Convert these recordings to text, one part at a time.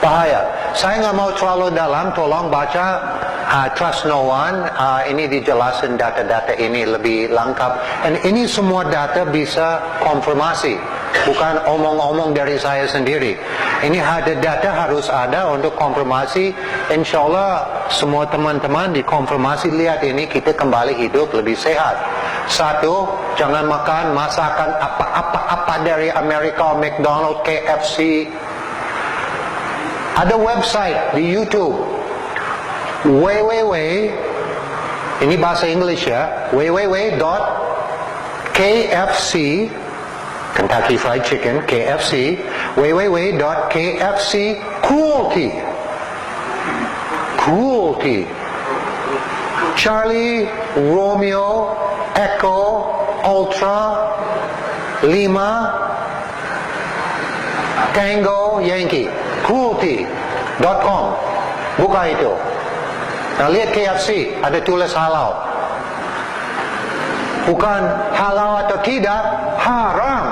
bahaya. Saya nggak mau terlalu dalam, tolong baca Trust No One, ini dijelasin data-data ini lebih lengkap. Dan ini semua data bisa konfirmasi, bukan omong-omong dari saya sendiri. Ini ada data harus ada untuk konfirmasi. Insya Allah semua teman-teman dikonfirmasi, lihat ini kita kembali hidup lebih sehat. Satu, jangan makan masakan apa dari Amerika, McDonald's, KFC. Ada website di YouTube, ini bahasa Inggris ya, www.kfc, Kentucky Fried Chicken, KFC, www.kfc cruelty, Charlie, Romeo, Echo, Ultra, Lima, Tango, Yankee, cruelty.com. Buka itu. Nah, lihat KFC, ada tulis halal. Bukan halal atau tidak, haram.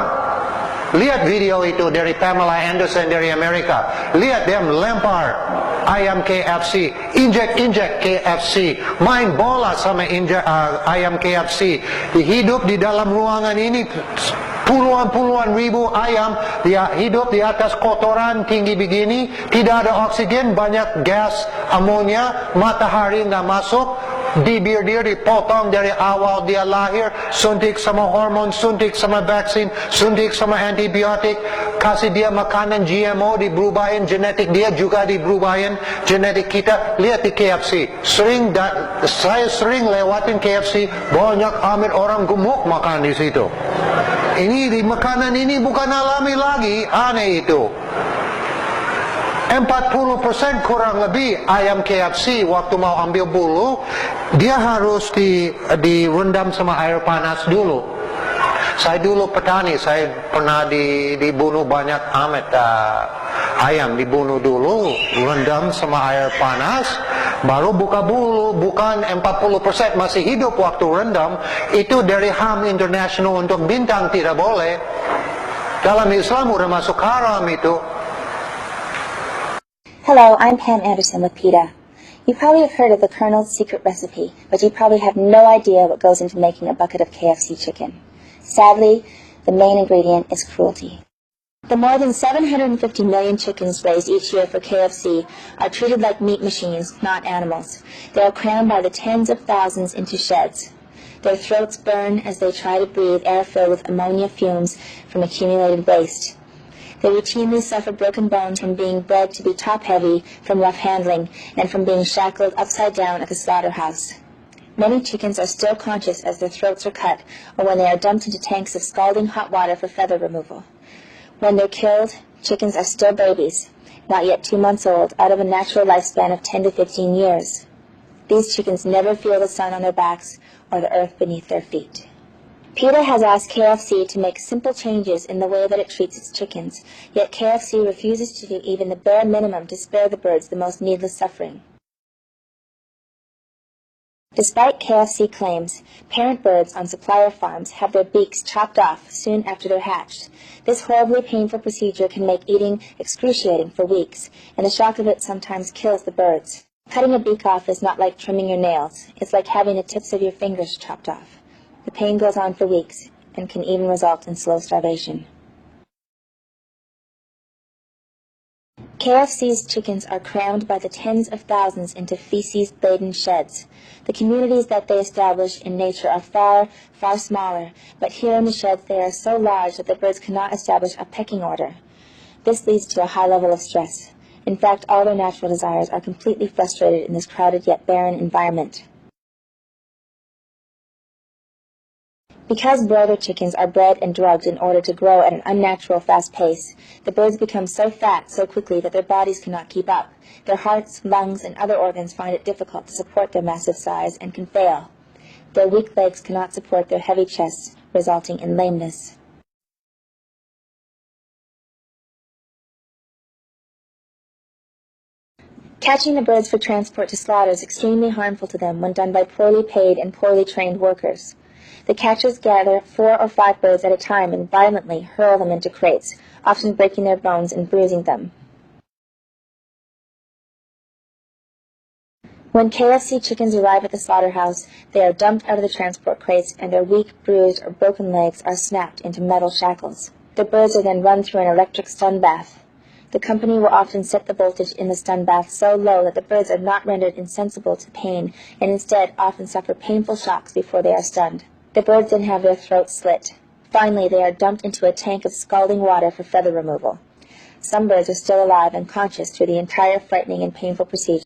Lihat video itu dari Pamela Anderson dari Amerika. Lihat dia melempar ayam KFC, injek KFC, main bola sama ayam KFC. Hidup di dalam ruangan ini puluhan ribu ayam, dia hidup di atas kotoran tinggi begini, tidak ada oksigen, banyak gas amonia, matahari nggak masuk, bibir dia dipotong dari awal dia lahir, suntik sama hormon, suntik sama vaksin, suntik sama antibiotik, kasih dia makanan GMO, diberubahin genetik dia juga diberubahin genetik kita. Lihat di KFC, saya sering lewatin KFC, banyak amat orang gemuk makan di situ. Ini di makanan ini bukan alami lagi, aneh itu. 40% kurang lebih ayam KFC waktu mau ambil bulu, dia harus direndam sama air panas dulu. Saya dulu petani, saya pernah dibunuh banyak amat ayam, dibunuh dulu, rendam sama air panas, baru buka bulu. Bukan 40% masih hidup waktu rendam. Itu dari HAM International untuk bintang tidak boleh. Dalam Islam udah masuk haram itu. Hello, I'm Pam Anderson with PETA. You probably have heard of the Colonel's secret recipe, but you probably have no idea what goes into making a bucket of KFC chicken. Sadly, the main ingredient is cruelty. The more than 750 million chickens raised each year for KFC are treated like meat machines, not animals. They are crammed by the tens of thousands into sheds. Their throats burn as they try to breathe air filled with ammonia fumes from accumulated waste. They routinely suffer broken bones from being bred to be top-heavy from rough handling and from being shackled upside down at the slaughterhouse. Many chickens are still conscious as their throats are cut or when they are dumped into tanks of scalding hot water for feather removal. When they're killed, chickens are still babies, not yet 2 months old, out of a natural lifespan of 10 to 15 years. These chickens never feel the sun on their backs or the earth beneath their feet. PETA has asked KFC to make simple changes in the way that it treats its chickens, yet KFC refuses to do even the bare minimum to spare the birds the most needless suffering. Despite KFC claims, parent birds on supplier farms have their beaks chopped off soon after they're hatched. This horribly painful procedure can make eating excruciating for weeks, and the shock of it sometimes kills the birds. Cutting a beak off is not like trimming your nails. It's like having the tips of your fingers chopped off. The pain goes on for weeks and can even result in slow starvation. KFC's chickens are crammed by the tens of thousands into feces-laden sheds. The communities that they establish in nature are far, far smaller, but here in the sheds they are so large that the birds cannot establish a pecking order. This leads to a high level of stress. In fact, all their natural desires are completely frustrated in this crowded yet barren environment. Because broiler chickens are bred and drugged in order to grow at an unnatural fast pace, the birds become so fat so quickly that their bodies cannot keep up. Their hearts, lungs, and other organs find it difficult to support their massive size and can fail. Their weak legs cannot support their heavy chests, resulting in lameness. Catching the birds for transport to slaughter is extremely harmful to them when done by poorly paid and poorly trained workers. The catchers gather 4 or 5 birds at a time and violently hurl them into crates, often breaking their bones and bruising them. When KFC chickens arrive at the slaughterhouse, they are dumped out of the transport crates and their weak, bruised, or broken legs are snapped into metal shackles. The birds are then run through an electric stun bath. The company will often set the voltage in the stun bath so low that the birds are not rendered insensible to pain and instead often suffer painful shocks before they are stunned. The birds then have their throats slit. Finally, they are dumped into a tank of scalding water for feather removal. Some birds are still alive and conscious through the entire frightening and painful procedure.